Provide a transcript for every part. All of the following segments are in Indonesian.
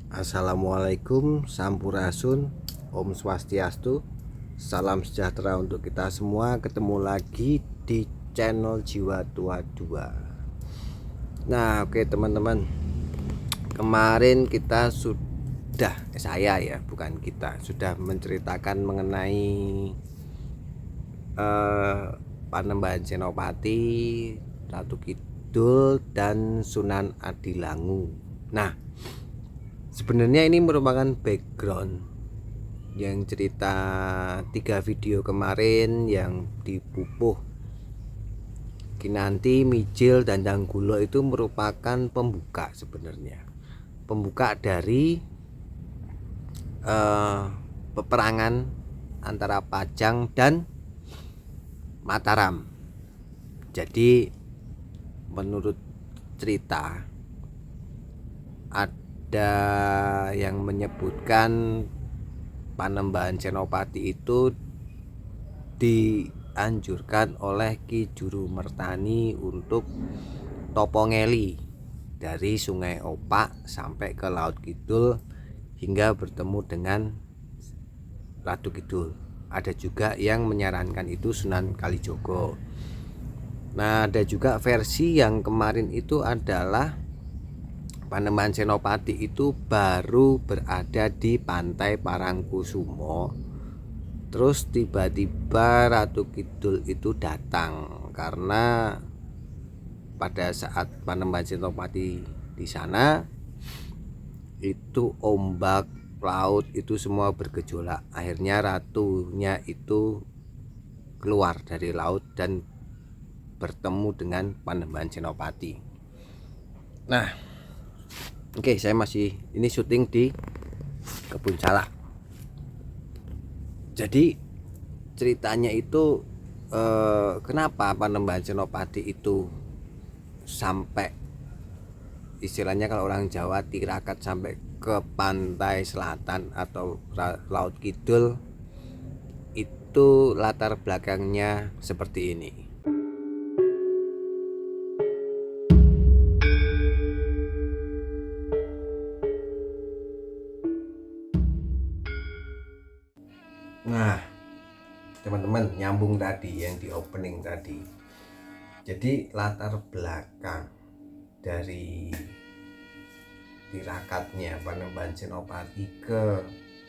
Assalamualaikum, Sampurasun, Om Swastiastu, salam sejahtera untuk kita semua. Ketemu lagi di channel Jiwa Tua 2. Nah, oke teman-teman, kemarin kita saya ya, bukan kita, sudah menceritakan mengenai Panembahan Senopati, Ratu Kidul, dan Sunan Adilangu. Nah, sebenarnya ini merupakan background yang cerita 3 video kemarin yang dipupuh Kinanti, Mijil, dan Danggulo itu merupakan pembuka sebenarnya. Pembuka dari peperangan antara Pajang dan Mataram. Jadi menurut cerita ada yang menyebutkan Panembahan Senopati itu dianjurkan oleh Ki Juru Mertani untuk topongeli dari Sungai Opak sampai ke Laut Kidul hingga bertemu dengan Ratu Kidul. Ada juga yang menyarankan itu Sunan Kalijogo. Nah, ada juga versi yang kemarin itu adalah Panembahan Senopati itu baru berada di pantai Parangkusumo. Terus tiba-tiba Ratu Kidul itu datang karena pada saat Panembahan Senopati di sana itu ombak laut itu semua bergejolak. Akhirnya ratunya itu keluar dari laut dan bertemu dengan Panembahan Senopati. Nah, oke, saya masih ini syuting di Kebun Salak. Jadi ceritanya itu kenapa Panembahan Senopati itu sampai istilahnya kalau orang Jawa tirakat sampai ke pantai selatan atau Laut Kidul, itu latar belakangnya seperti ini. Nah, teman-teman, nyambung tadi yang di opening tadi. Jadi latar belakang dari tirakatnya Panembahan Senopati ke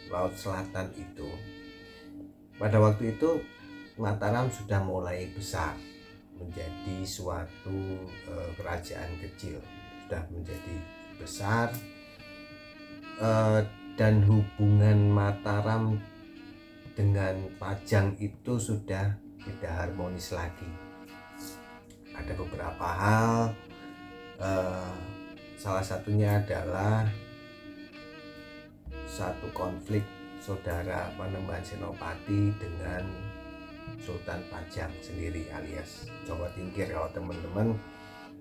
Laut Selatan itu, pada waktu itu Mataram sudah mulai besar menjadi suatu kerajaan kecil, sudah menjadi besar, dan hubungan Mataram dengan Pajang itu sudah tidak harmonis lagi. Ada beberapa hal, salah satunya adalah satu konflik saudara Panembahan Senopati dengan Sultan Pajang sendiri alias Joko Tingkir. Kalau teman-teman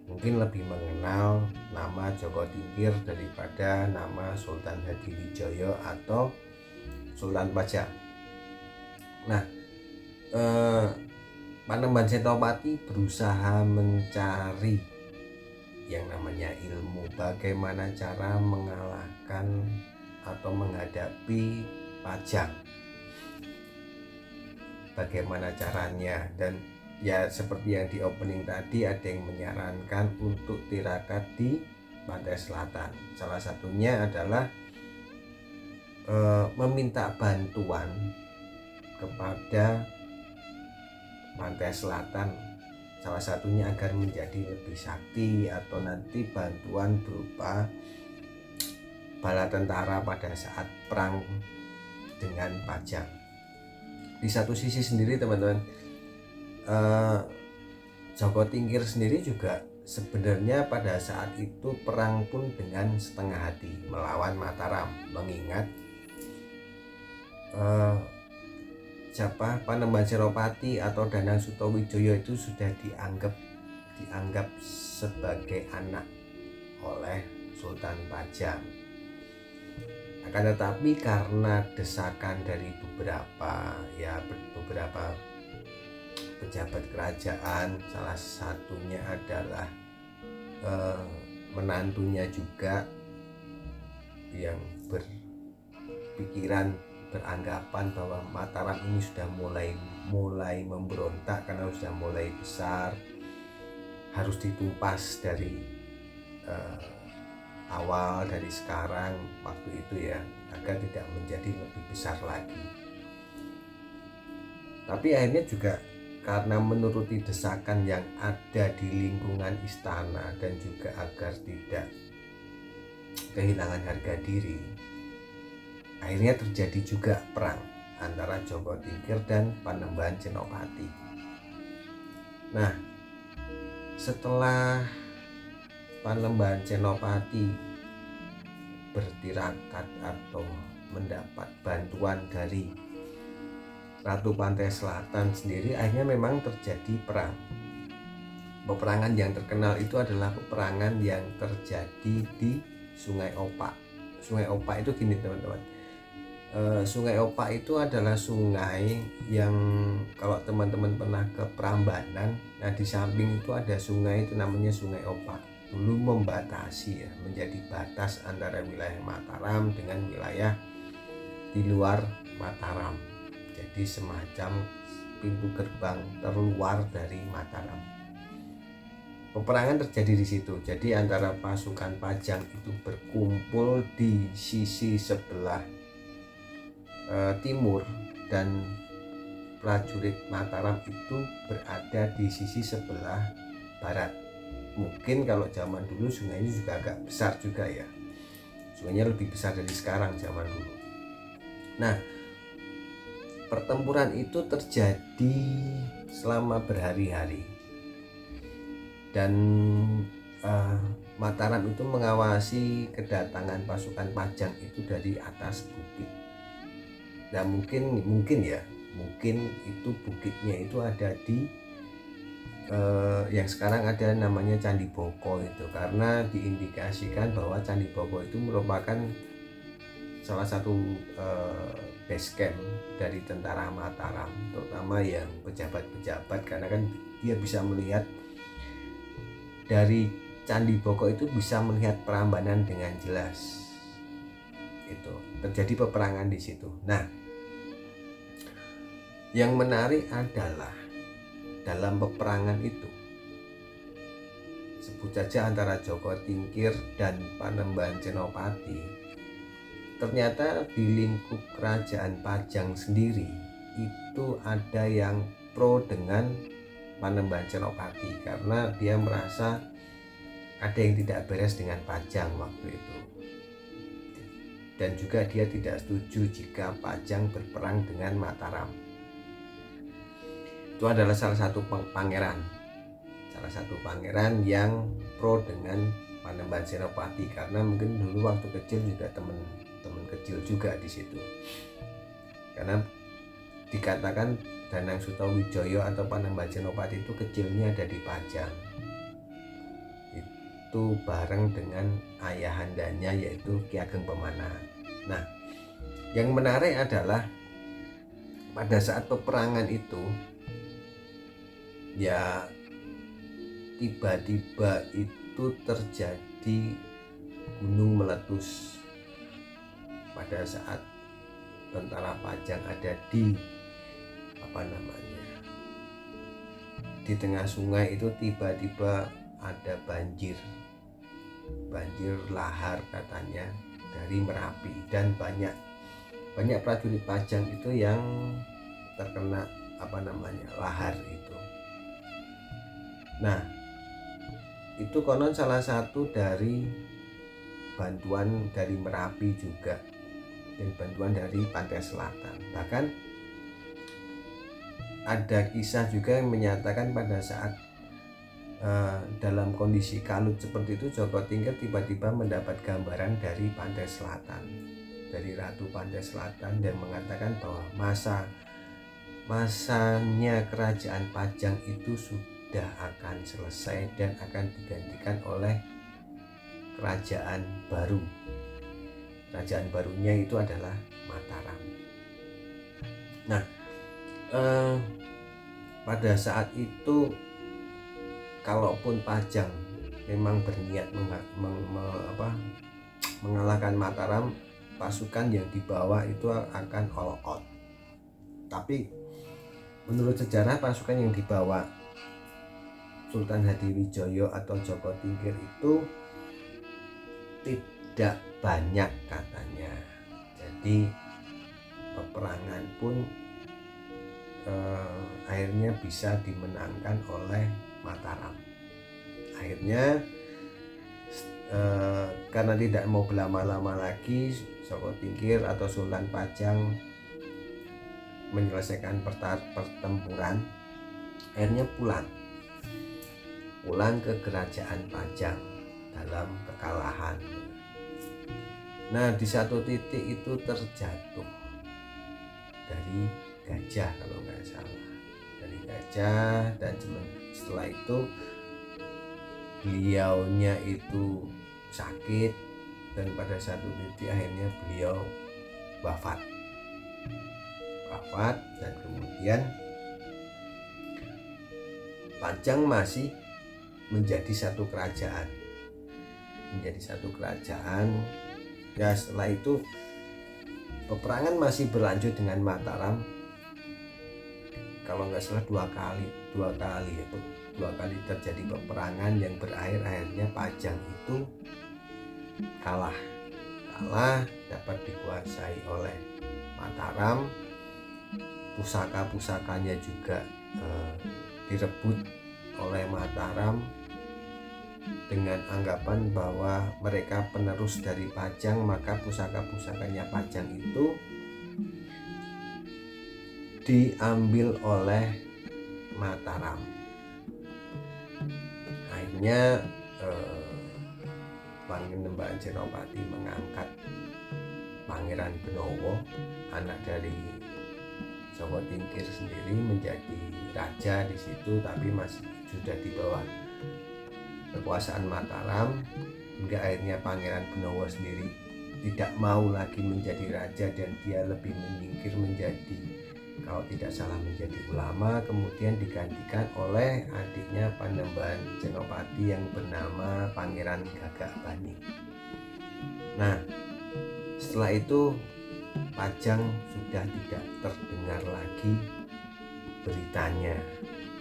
mungkin lebih mengenal nama Joko Tingkir daripada nama Sultan Hadiwijoyo atau Sultan Pajang. Nah, Panembahan Senopati berusaha mencari yang namanya ilmu, bagaimana cara mengalahkan atau menghadapi Pajang, bagaimana caranya. Dan ya seperti yang di opening tadi, ada yang menyarankan untuk tirakat di pantai selatan. Salah satunya adalah meminta bantuan kepada pantai selatan, salah satunya agar menjadi lebih sakti atau nanti bantuan berupa bala tentara pada saat perang dengan Pajang. Di satu sisi sendiri teman-teman, Joko Tingkir sendiri juga sebenarnya pada saat itu perang pun dengan setengah hati melawan Mataram, mengingat Panembahan Senopati atau Danang Sutawijoyo itu sudah dianggap sebagai anak oleh Sultan Pajang. Akan tetapi karena desakan dari beberapa pejabat kerajaan, salah satunya adalah menantunya juga yang berpikiran, beranggapan bahwa Mataram ini sudah mulai memberontak karena sudah mulai besar, harus ditumpas dari awal, dari sekarang waktu itu ya, agar tidak menjadi lebih besar lagi. Tapi akhirnya juga karena menuruti desakan yang ada di lingkungan istana dan juga agar tidak kehilangan harga diri, akhirnya terjadi juga perang antara Joko Tingkir dan Panembahan Senopati. Nah, setelah Panembahan Senopati bertirakat atau mendapat bantuan dari Ratu Pantai Selatan sendiri, akhirnya memang terjadi perang. Peperangan yang terkenal itu adalah peperangan yang terjadi di Sungai Opak. Sungai Opak itu gini teman-teman, Sungai Opak itu adalah sungai yang kalau teman-teman pernah ke Prambanan, nah di samping itu ada sungai itu namanya Sungai Opak. Dulu membatasi ya, menjadi batas antara wilayah Mataram dengan wilayah di luar Mataram. Jadi semacam pintu gerbang terluar dari Mataram. Peperangan terjadi di situ. Jadi antara pasukan Pajang itu berkumpul di sisi sebelah timur dan prajurit Mataram itu berada di sisi sebelah barat. Mungkin kalau zaman dulu sungainya juga agak besar juga ya. Sungainya lebih besar dari sekarang zaman dulu. Nah, pertempuran itu terjadi selama berhari-hari dan Mataram itu mengawasi kedatangan pasukan Pajang itu dari atas bukit. Nah mungkin itu bukitnya itu ada di yang sekarang ada namanya Candi Boko itu, karena diindikasikan bahwa Candi Boko itu merupakan salah satu base camp dari tentara Mataram, terutama yang pejabat-pejabat, karena kan dia bisa melihat dari Candi Boko itu, bisa melihat Prambanan dengan jelas. Itu terjadi peperangan di situ. Nah, yang menarik adalah dalam peperangan itu, sebut saja antara Joko Tingkir dan Panembahan Senopati, ternyata di lingkup kerajaan Pajang sendiri itu ada yang pro dengan Panembahan Senopati, karena dia merasa ada yang tidak beres dengan Pajang waktu itu, dan juga dia tidak setuju jika Pajang berperang dengan Mataram. Itu adalah salah satu pangeran yang pro dengan Panembahan Senopati, karena mungkin dulu waktu kecil juga teman kecil juga di situ. Karena dikatakan Danang Sutawijaya atau Panembahan Senopati itu kecilnya ada di Pajang. Itu bareng dengan ayahandanya yaitu Ki Ageng Pemanahan. Nah, yang menarik adalah pada saat peperangan itu ya tiba-tiba itu terjadi gunung meletus pada saat tentara Pajang ada di di tengah sungai itu. Tiba-tiba ada banjir lahar katanya dari Merapi, dan banyak prajurit Pajang itu yang terkena lahar itu. Nah, itu konon salah satu dari bantuan dari Merapi juga, dan bantuan dari Pantai Selatan. Bahkan ada kisah juga yang menyatakan pada saat dalam kondisi kalut seperti itu, Joko Tingkir tiba-tiba mendapat gambaran dari Pantai Selatan, dari Ratu Pantai Selatan, dan mengatakan bahwa masanya kerajaan Pajang itu sudah akan selesai dan akan digantikan oleh kerajaan baru. Kerajaan barunya itu adalah Mataram. Nah, pada saat itu kalaupun Pajang memang berniat mengalahkan Mataram, pasukan yang dibawa itu akan all out. Tapi menurut sejarah pasukan yang dibawa Sultan Hadiwijoyo atau Joko Tingkir itu tidak banyak katanya. Jadi peperangan pun akhirnya bisa dimenangkan oleh Mataram. Akhirnya karena tidak mau berlama-lama lagi, Joko Tingkir atau Sultan Pajang menyelesaikan pertempuran, akhirnya pulang ke kerajaan Pajang dalam kekalahan. Nah, di satu titik itu terjatuh dari gajah kalau nggak salah, dari gajah, dan setelah itu beliaunya itu sakit, dan pada satu titik akhirnya beliau wafat, dan kemudian Pajang masih menjadi satu kerajaan. Ya, setelah itu peperangan masih berlanjut dengan Mataram. Kalau nggak salah dua kali terjadi peperangan yang berakhir akhirnya Pajang itu kalah dapat dikuasai oleh Mataram. Pusaka-pusakanya juga direbut oleh Mataram dengan anggapan bahwa mereka penerus dari Pajang, maka pusaka-pusakanya Pajang itu diambil oleh Mataram. Akhirnya Pangenembakan Senopati mengangkat Pangeran Benowo, anak dari Joko Tingkir sendiri, menjadi raja di situ, tapi masih sudah di bawah kekuasaan Mataram, hingga akhirnya Pangeran Benowo sendiri tidak mau lagi menjadi raja dan dia lebih menyingkir menjadi, kalau tidak salah, menjadi ulama. Kemudian digantikan oleh adiknya Panembahan Senopati yang bernama Pangeran Gagak Bani. Nah, setelah itu Pajang sudah tidak terdengar lagi beritanya,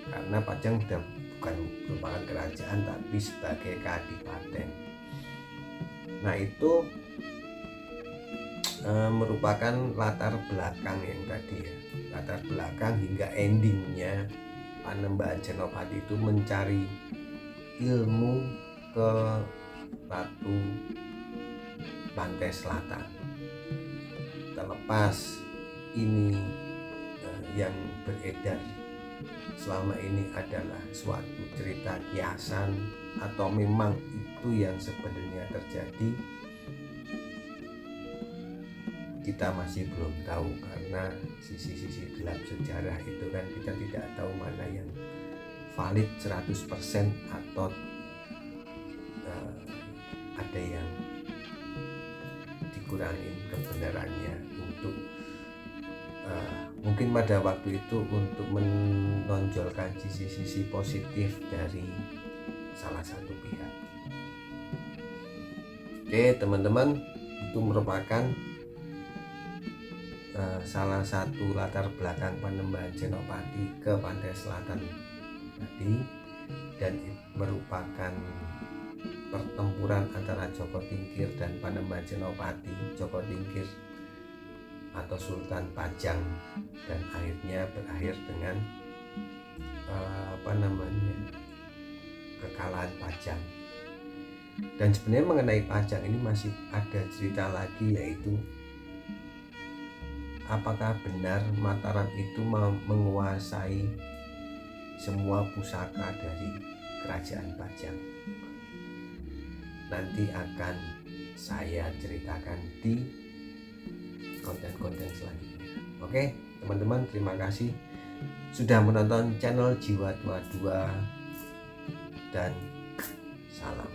karena Pajang sudah bukan merupakan kerajaan tapi sebagai kadipaten. Nah, itu merupakan latar belakang yang tadi ya, latar belakang hingga endingnya Panembahan Senopati itu mencari ilmu ke Ratu Pantai Selatan. Terlepas ini yang beredar selama ini adalah suatu cerita kiasan atau memang itu yang sebenarnya terjadi, kita masih belum tahu, karena sisi-sisi gelap sejarah itu kan kita tidak tahu mana yang valid 100% atau ada yang dikurangin kebenarannya untuk mungkin pada waktu itu untuk menonjolkan sisi-sisi positif dari salah satu pihak. Oke teman-teman, itu merupakan salah satu latar belakang Panembahan Senopati ke Pantai Selatan tadi, dan merupakan pertempuran antara Joko Tingkir dan Panembahan Senopati, Joko Tingkir atau Sultan Pajang, dan akhirnya berakhir dengan kekalahan Pajang. Dan sebenarnya mengenai Pajang ini masih ada cerita lagi, yaitu apakah benar Mataram itu menguasai semua pusaka dari kerajaan Pajang. Nanti akan saya ceritakan di konten-konten selanjutnya. Oke teman-teman, terima kasih sudah menonton channel Jiwa Tua 2 dan salam.